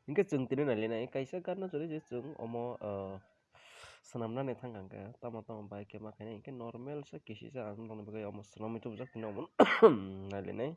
Hingga jeng tinu nalinai kaisa karena sudah jeng omo senamna ne thangkang ka tama bai ke makanya hingga normal sa kisi sa ang tong bagai omo senam itu bisa tinu omo nalinai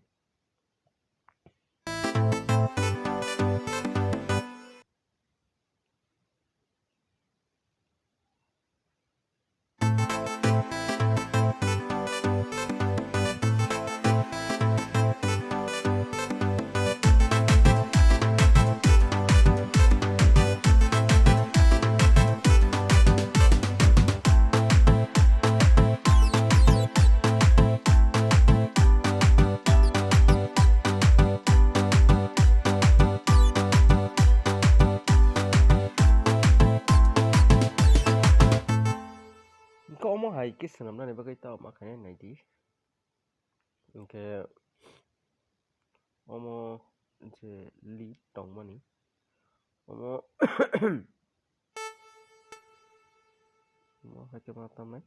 Ko omo hai kis senamna ne bagai tau makanya naidi hingga omo je li tong mani omo omo hai ke matam nai